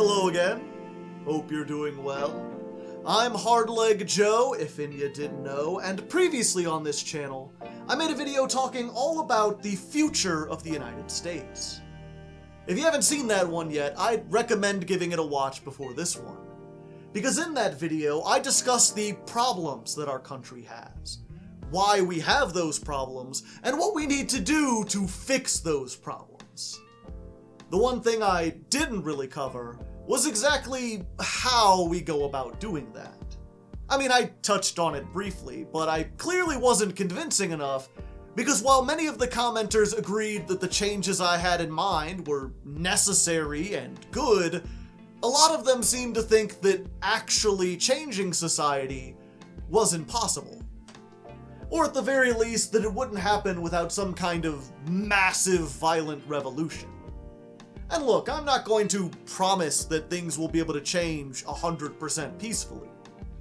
Hello again. Hope you're doing well. I'm Hardleg Joe, if you didn't know, and previously on this channel, I made a video talking all about the future of the United States. If you haven't seen that one yet, I'd recommend giving it a watch before this one. Because in that video, I discussed the problems that our country has, why we have those problems, and what we need to do to fix those problems. The one thing I didn't really cover was exactly how we go about doing that. I mean, I touched on it briefly, but I clearly wasn't convincing enough, because while many of the commenters agreed that the changes I had in mind were necessary and good, a lot of them seemed to think that actually changing society was impossible. Or at the very least, that it wouldn't happen without some kind of massive violent revolution. And look, I'm not going to promise that things will be able to change 100% peacefully,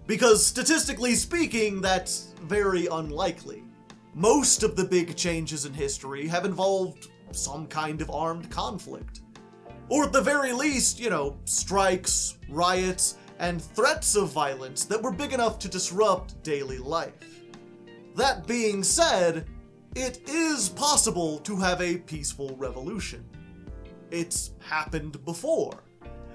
because statistically speaking, that's very unlikely. Most of the big changes in history have involved some kind of armed conflict. Or at the very least, strikes, riots, and threats of violence that were big enough to disrupt daily life. That being said, it is possible to have a peaceful revolution. It's happened before,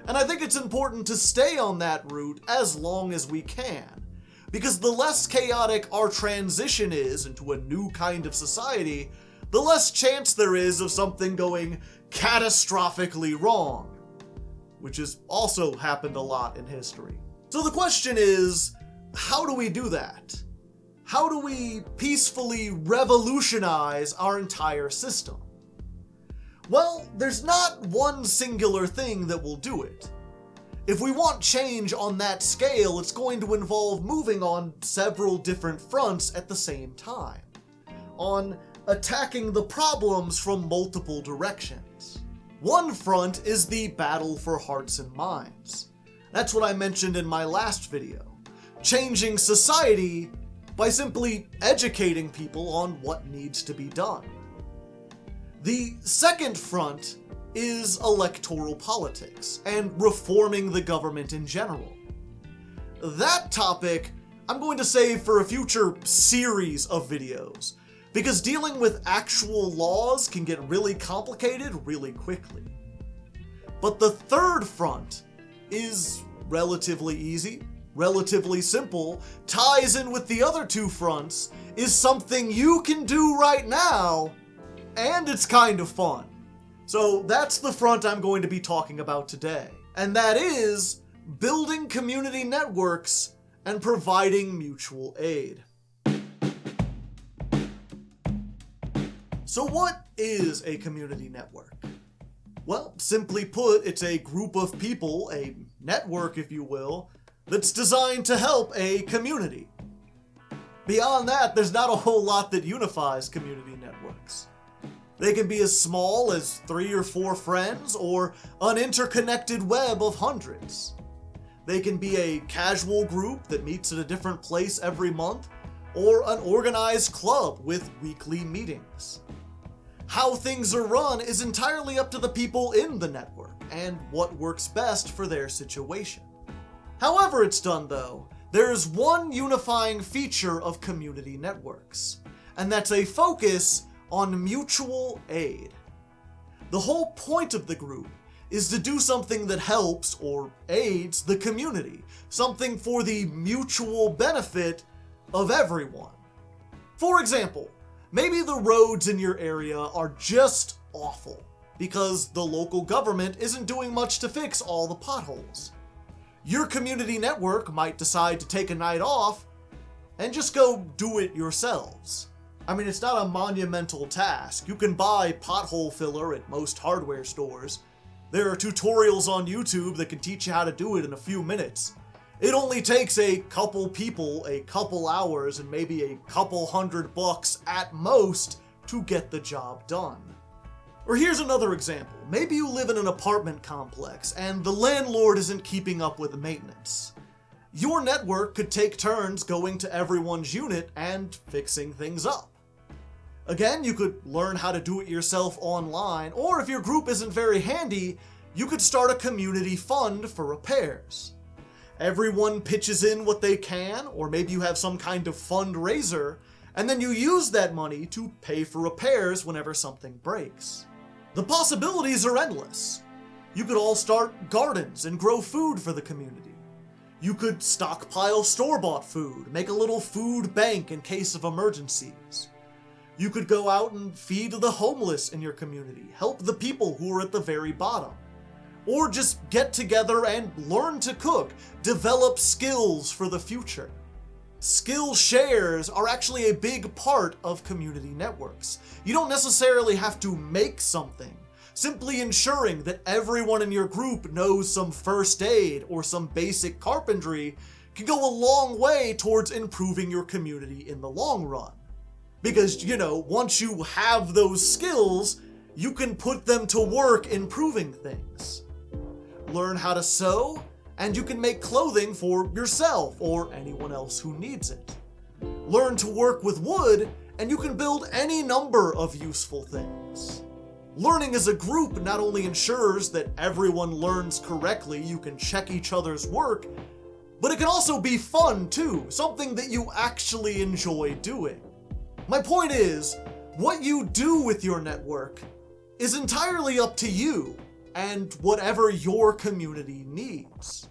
and I think it's important to stay on that route as long as we can, because the less chaotic our transition is into a new kind of society, the less chance there is of something going catastrophically wrong, which has also happened a lot in history. So the question is, how do we do that? How do we peacefully revolutionize our entire system? Well, there's not one singular thing that will do it. If we want change on that scale, it's going to involve moving on several different fronts at the same time, on attacking the problems from multiple directions. One front is the battle for hearts and minds. That's what I mentioned in my last video. Changing society by simply educating people on what needs to be done. The second front is electoral politics and reforming the government in general. That topic I'm going to save for a future series of videos, because dealing with actual laws can get really complicated really quickly. But the third front is relatively easy, relatively simple, ties in with the other two fronts, is something you can do right now, and it's kind of fun. So that's the front I'm going to be talking about today, and that is building community networks and providing mutual aid. So what is a community network? Well, simply put, it's a group of people, a network if you will, that's designed to help a community. Beyond that, there's not a whole lot that unifies community networks. They can be as small as 3 or 4 friends, or an interconnected web of hundreds. They can be a casual group that meets at a different place every month, or an organized club with weekly meetings. How things are run is entirely up to the people in the network, and what works best for their situation. However it's done though, there's one unifying feature of community networks, and that's a focus on mutual aid. The whole point of the group is to do something that helps or aids the community, something for the mutual benefit of everyone. For example, maybe the roads in your area are just awful because the local government isn't doing much to fix all the potholes. Your community network might decide to take a night off and just go do it yourselves. I mean, it's not a monumental task. You can buy pothole filler at most hardware stores. There are tutorials on YouTube that can teach you how to do it in a few minutes. It only takes a couple people, a couple hours, and maybe a couple $100 at most to get the job done. Or here's another example. Maybe you live in an apartment complex and the landlord isn't keeping up with the maintenance. Your network could take turns going to everyone's unit and fixing things up. Again, you could learn how to do it yourself online, or if your group isn't very handy, You could start a community fund for repairs. Everyone pitches in what they can, or maybe you have some kind of fundraiser, and then you use that money to pay for repairs whenever something breaks. The possibilities are endless. You could all start gardens and grow food for the community. You could stockpile store-bought food, make a little food bank in case of emergencies. You could go out and feed the homeless in your community, help the people who are at the very bottom. Or just get together and learn to cook, develop skills for the future. Skill shares are actually a big part of community networks. You don't necessarily have to make something. Simply ensuring that everyone in your group knows some first aid or some basic carpentry can go a long way towards improving your community in the long run. Because, once you have those skills, you can put them to work improving things. Learn how to sew, and you can make clothing for yourself or anyone else who needs it. Learn to work with wood, and you can build any number of useful things. Learning as a group not only ensures that everyone learns correctly, you can check each other's work, but it can also be fun too, something that you actually enjoy doing. My point is, what you do with your network is entirely up to you and whatever your community needs.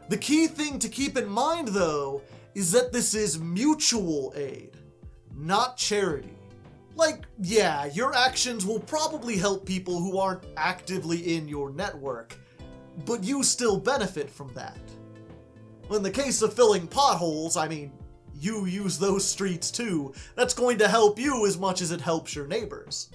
The key thing to keep in mind, though, is that this is mutual aid, not charity. Yeah, your actions will probably help people who aren't actively in your network, but you still benefit from that. In the case of filling potholes, you use those streets too. That's going to help you as much as it helps your neighbors.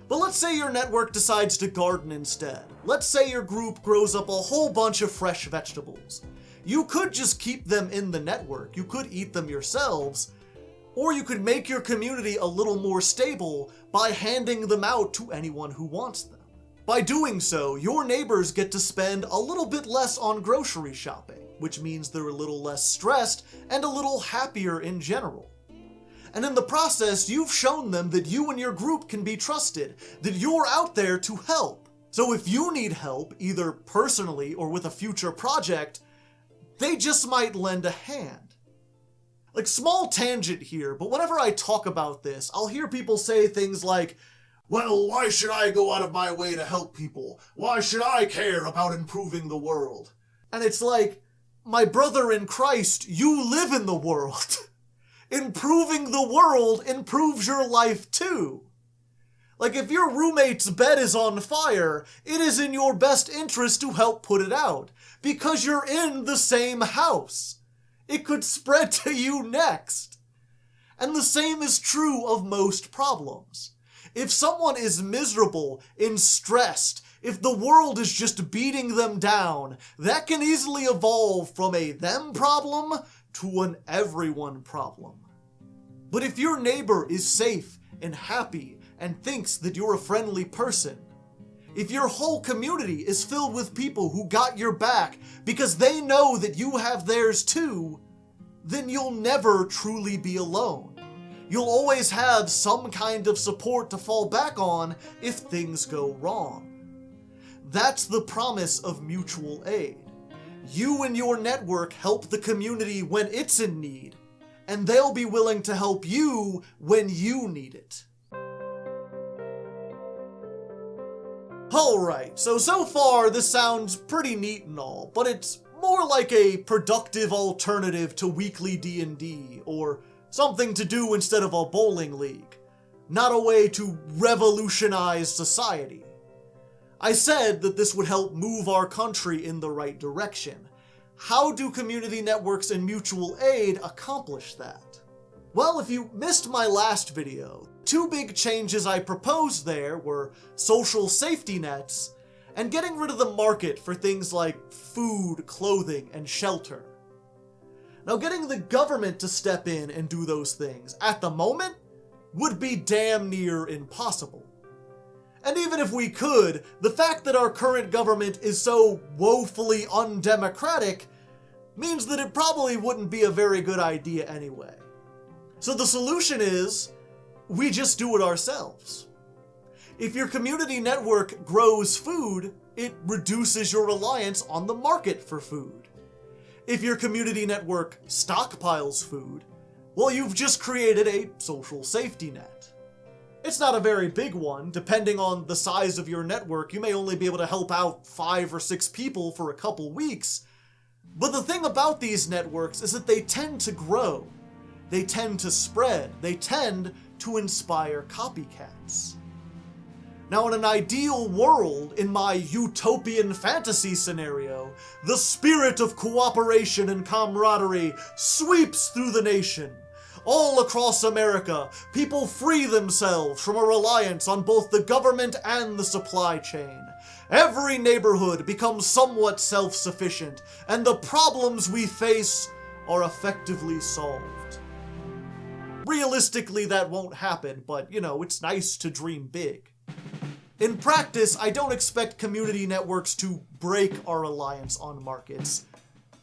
But let's say your network decides to garden instead. Let's say your group grows up a whole bunch of fresh vegetables. You could just keep them in the network. You could eat them yourselves. Or you could make your community a little more stable by handing them out to anyone who wants them. By doing so, your neighbors get to spend a little bit less on grocery shopping, which means they're a little less stressed and a little happier in general. And in the process, you've shown them that you and your group can be trusted, that you're out there to help. So if you need help, either personally or with a future project, they just might lend a hand. Small tangent here, but whenever I talk about this, I'll hear people say things like, well, why should I go out of my way to help people? Why should I care about improving the world? And it's like, my brother in Christ, you live in the world. Improving the world improves your life too. If your roommate's bed is on fire, it is in your best interest to help put it out, because you're in the same house. It could spread to you next. And the same is true of most problems. If someone is miserable and stressed, if the world is just beating them down, that can easily evolve from a them problem to an everyone problem. But if your neighbor is safe and happy and thinks that you're a friendly person, if your whole community is filled with people who got your back because they know that you have theirs too, then you'll never truly be alone. You'll always have some kind of support to fall back on if things go wrong. That's the promise of mutual aid. You and your network help the community when it's in need, and they'll be willing to help you when you need it. Alright, so far this sounds pretty neat and all, but it's more like a productive alternative to weekly D&D, or something to do instead of a bowling league. Not a way to revolutionize society. I said that this would help move our country in the right direction. How do community networks and mutual aid accomplish that? Well, if you missed my last video, two big changes I proposed there were social safety nets and getting rid of the market for things like food, clothing, and shelter. Now, getting the government to step in and do those things, at the moment, would be damn near impossible. And even if we could, the fact that our current government is so woefully undemocratic means that it probably wouldn't be a very good idea anyway. So the solution is, we just do it ourselves. If your community network grows food, it reduces your reliance on the market for food. If your community network stockpiles food, well, you've just created a social safety net. It's not a very big one. Depending on the size of your network, you may only be able to help out 5 or 6 people for a couple weeks. But the thing about these networks is that they tend to grow. They tend to spread. They tend to inspire copycats. Now, in an ideal world, in my utopian fantasy scenario, the spirit of cooperation and camaraderie sweeps through the nation. All across America, people free themselves from a reliance on both the government and the supply chain. Every neighborhood becomes somewhat self-sufficient, and the problems we face are effectively solved. Realistically, that won't happen, but, it's nice to dream big. In practice, I don't expect community networks to break our reliance on markets,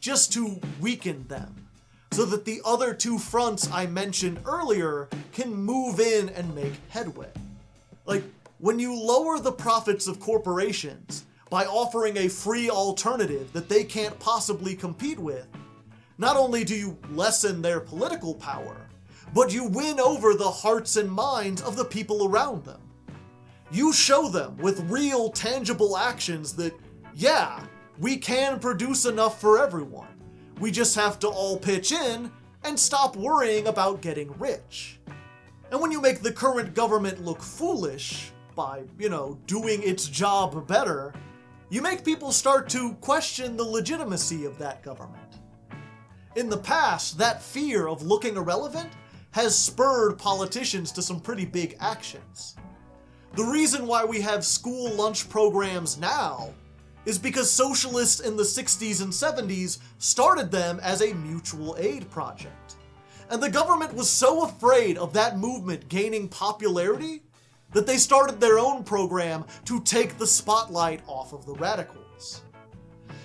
just to weaken them, so that the other 2 fronts I mentioned earlier can move in and make headway. Like, when you lower the profits of corporations by offering a free alternative that they can't possibly compete with, not only do you lessen their political power, but you win over the hearts and minds of the people around them. You show them with real, tangible actions that, yeah, we can produce enough for everyone. We just have to all pitch in and stop worrying about getting rich. And when you make the current government look foolish by, doing its job better, you make people start to question the legitimacy of that government. In the past, that fear of looking irrelevant has spurred politicians to some pretty big actions. The reason why we have school lunch programs now is because socialists in the 60s and 70s started them as a mutual aid project. And the government was so afraid of that movement gaining popularity that they started their own program to take the spotlight off of the radicals.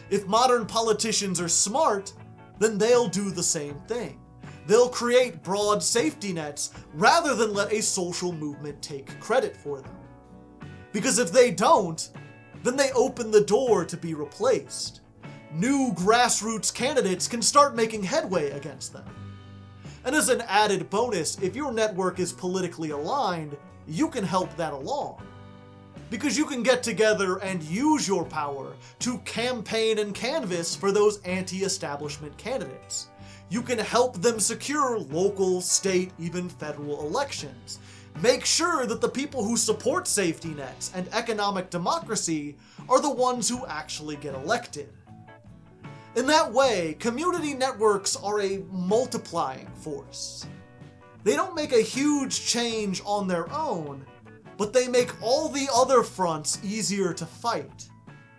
If modern politicians are smart, then they'll do the same thing. They'll create broad safety nets rather than let a social movement take credit for them. Because if they don't, then they open the door to be replaced. New grassroots candidates can start making headway against them. And as an added bonus, if your network is politically aligned, you can help that along. Because you can get together and use your power to campaign and canvass for those anti-establishment candidates. You can help them secure local, state, even federal elections. Make sure that the people who support safety nets and economic democracy are the ones who actually get elected. In that way, community networks are a multiplying force. They don't make a huge change on their own, but they make all the other fronts easier to fight.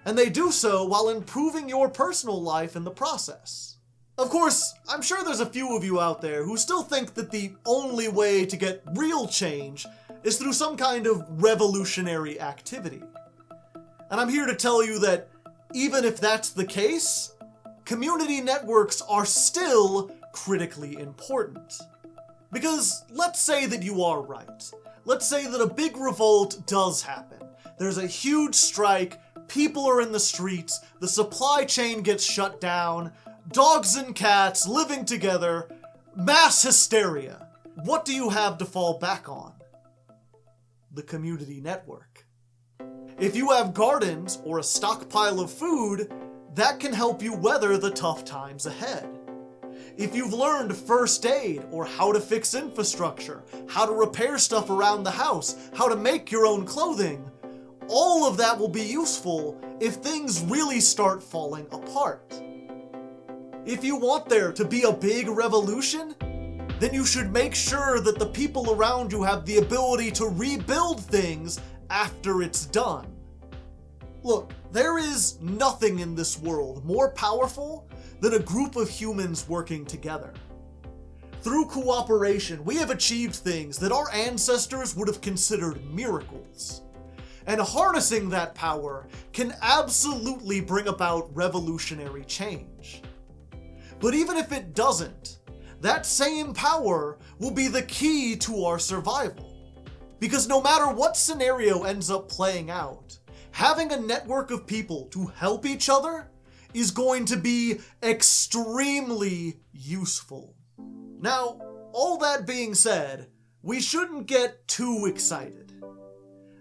And they do so while improving your personal life in the process. Of course, I'm sure there's a few of you out there who still think that the only way to get real change is through some kind of revolutionary activity. And I'm here to tell you that even if that's the case, community networks are still critically important. Because let's say that you are right. Let's say that a big revolt does happen. There's a huge strike, people are in the streets, the supply chain gets shut down, dogs and cats living together, mass hysteria. What do you have to fall back on? The community network. If you have gardens or a stockpile of food, that can help you weather the tough times ahead. If you've learned first aid or how to fix infrastructure, how to repair stuff around the house, how to make your own clothing, all of that will be useful if things really start falling apart. If you want there to be a big revolution, then you should make sure that the people around you have the ability to rebuild things after it's done. Look, there is nothing in this world more powerful than a group of humans working together. Through cooperation, we have achieved things that our ancestors would have considered miracles. And harnessing that power can absolutely bring about revolutionary change. But even if it doesn't, that same power will be the key to our survival. Because no matter what scenario ends up playing out, having a network of people to help each other is going to be extremely useful. Now, all that being said, we shouldn't get too excited.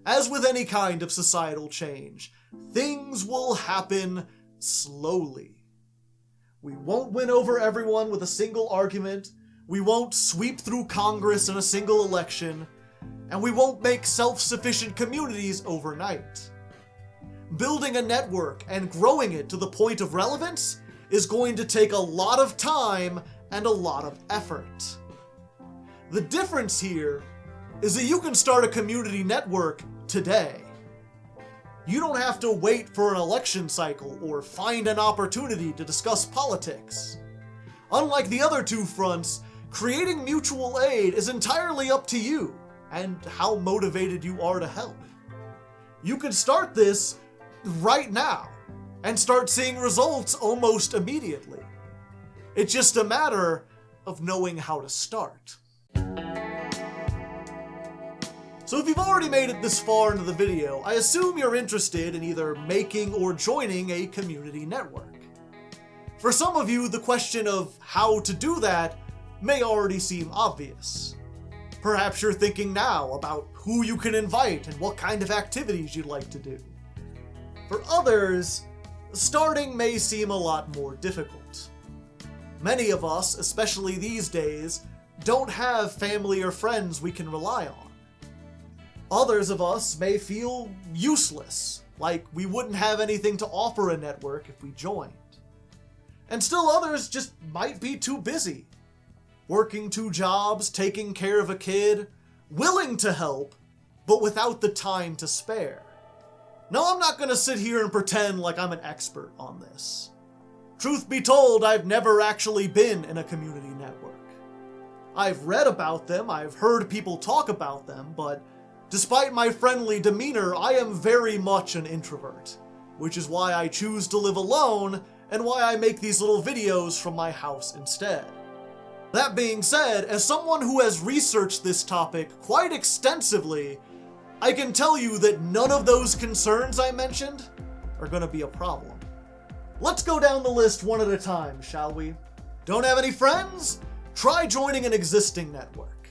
As with any kind of societal change, things will happen slowly. We won't win over everyone with a single argument, we won't sweep through Congress in a single election, and we won't make self-sufficient communities overnight. Building a network and growing it to the point of relevance is going to take a lot of time and a lot of effort. The difference here is that you can start a community network today. You don't have to wait for an election cycle or find an opportunity to discuss politics. Unlike the other two fronts, creating mutual aid is entirely up to you and how motivated you are to help. You can start this right now and start seeing results almost immediately. It's just a matter of knowing how to start. So if you've already made it this far into the video, I assume you're interested in either making or joining a community network. For some of you, the question of how to do that may already seem obvious. Perhaps you're thinking now about who you can invite and what kind of activities you'd like to do. For others, starting may seem a lot more difficult. Many of us, especially these days, don't have family or friends we can rely on. Others of us may feel useless, like we wouldn't have anything to offer a network if we joined. And still others just might be too busy, working 2 jobs, taking care of a kid, willing to help, but without the time to spare. Now, I'm not going to sit here and pretend like I'm an expert on this. Truth be told, I've never actually been in a community network. I've read about them, I've heard people talk about them, but despite my friendly demeanor, I am very much an introvert, which is why I choose to live alone and why I make these little videos from my house instead. That being said, as someone who has researched this topic quite extensively, I can tell you that none of those concerns I mentioned are going to be a problem. Let's go down the list one at a time, shall we? Don't have any friends? Try joining an existing network.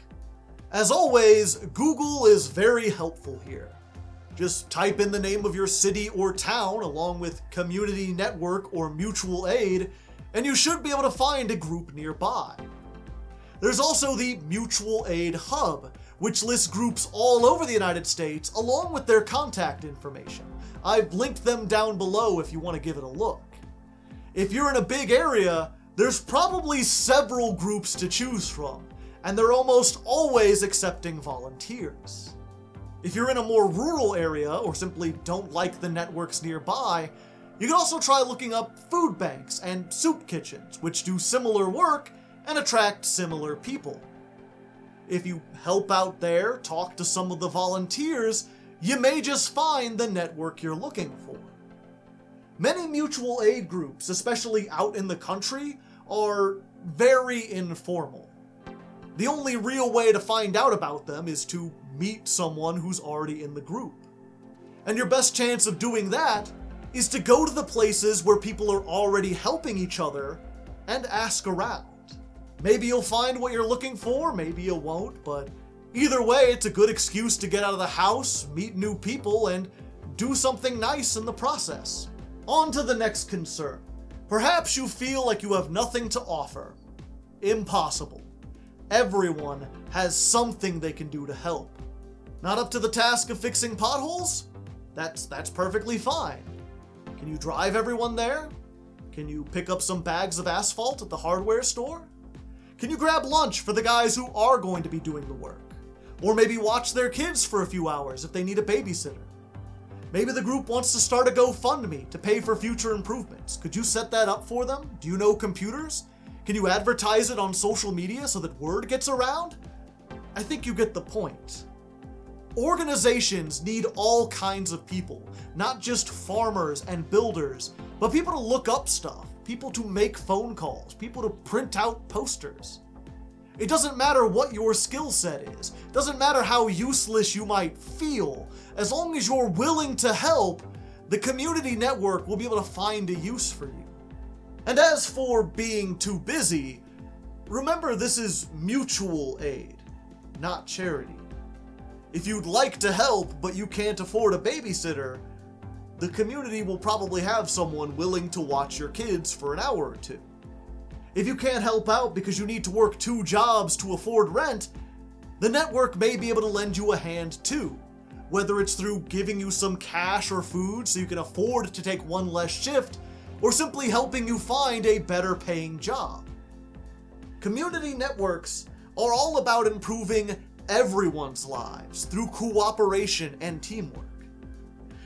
As always, Google is very helpful here. Just type in the name of your city or town along with community network or mutual aid, and you should be able to find a group nearby. There's also the Mutual Aid Hub, which lists groups all over the United States along with their contact information. I've linked them down below if you want to give it a look. If you're in a big area, there's probably several groups to choose from, and they're almost always accepting volunteers. If you're in a more rural area or simply don't like the networks nearby, you can also try looking up food banks and soup kitchens, which do similar work and attract similar people. If you help out there, talk to some of the volunteers, you may just find the network you're looking for. Many mutual aid groups, especially out in the country, are very informal. The only real way to find out about them is to meet someone who's already in the group. And your best chance of doing that is to go to the places where people are already helping each other and ask around. Maybe you'll find what you're looking for, maybe you won't, but either way, it's a good excuse to get out of the house, meet new people, and do something nice in the process. On to the next concern. Perhaps you feel like you have nothing to offer. Impossible. Everyone has something they can do to help. Not up to the task of fixing potholes? That's perfectly fine. Can you drive everyone there? Can you pick up some bags of asphalt at the hardware store? Can you grab lunch for the guys who are going to be doing the work? Or maybe watch their kids for a few hours if they need a babysitter? Maybe the group wants to start a GoFundMe to pay for future improvements. Could you set that up for them? Do you know computers? Can you advertise it on social media so that word gets around? I think you get the point. Organizations need all kinds of people, not just farmers and builders, but people to look up stuff, people to make phone calls, people to print out posters. It doesn't matter what your skill set is. It doesn't matter how useless you might feel. As long as you're willing to help, the community network will be able to find a use for you. And as for being too busy, remember this is mutual aid, not charity. If you'd like to help, but you can't afford a babysitter, the community will probably have someone willing to watch your kids for an hour or two. If you can't help out because you need to work 2 jobs to afford rent, the network may be able to lend you a hand too, whether it's through giving you some cash or food so you can afford to take 1 less shift, or simply helping you find a better paying job. Community networks are all about improving everyone's lives through cooperation and teamwork.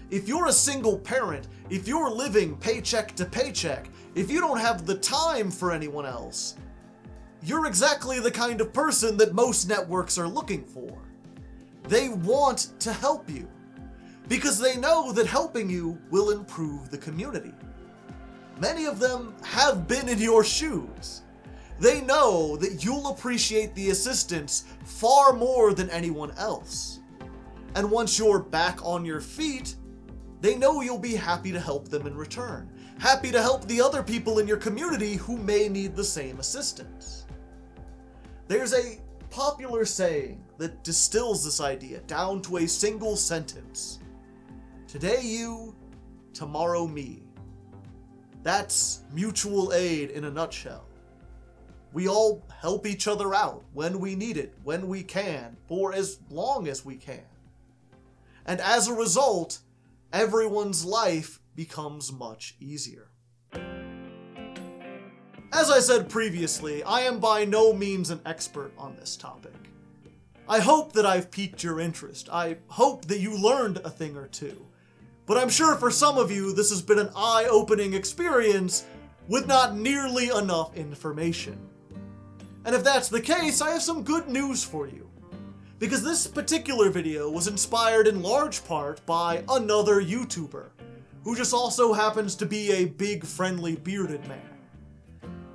If you're a single parent, if you're living paycheck to paycheck, if you don't have the time for anyone else, you're exactly the kind of person that most networks are looking for. They want to help you because they know that helping you will improve the community. Many of them have been in your shoes. They know that you'll appreciate the assistance far more than anyone else. And once you're back on your feet, they know you'll be happy to help them in return. Happy to help the other people in your community who may need the same assistance. There's a popular saying that distills this idea down to a single sentence. Today you, tomorrow me. That's mutual aid in a nutshell. We all help each other out when we need it, when we can, for as long as we can. And as a result, everyone's life becomes much easier. As I said previously, I am by no means an expert on this topic. I hope that I've piqued your interest. I hope that you learned a thing or two. But I'm sure for some of you, this has been an eye-opening experience with not nearly enough information. And if that's the case, I have some good news for you. Because this particular video was inspired in large part by another YouTuber, who just also happens to be a big, friendly, bearded man.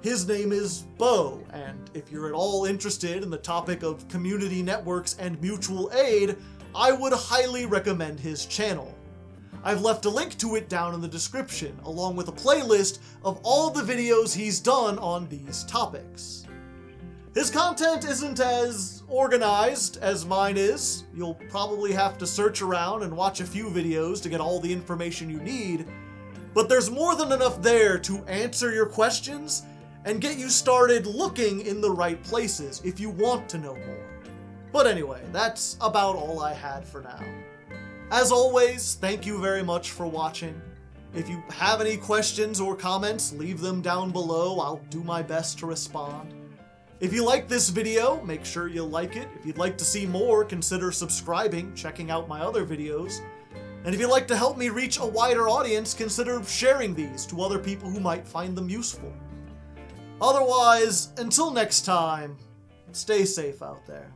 His name is Beau, and if you're at all interested in the topic of community networks and mutual aid, I would highly recommend his channel. I've left a link to it down in the description, along with a playlist of all the videos he's done on these topics. His content isn't as organized as mine is. You'll probably have to search around and watch a few videos to get all the information you need, but there's more than enough there to answer your questions and get you started looking in the right places if you want to know more. But anyway, that's about all I had for now. As always, thank you very much for watching. If you have any questions or comments, leave them down below. I'll do my best to respond. If you like this video, make sure you like it. If you'd like to see more, consider subscribing, checking out my other videos. And if you'd like to help me reach a wider audience, consider sharing these to other people who might find them useful. Otherwise, until next time, stay safe out there.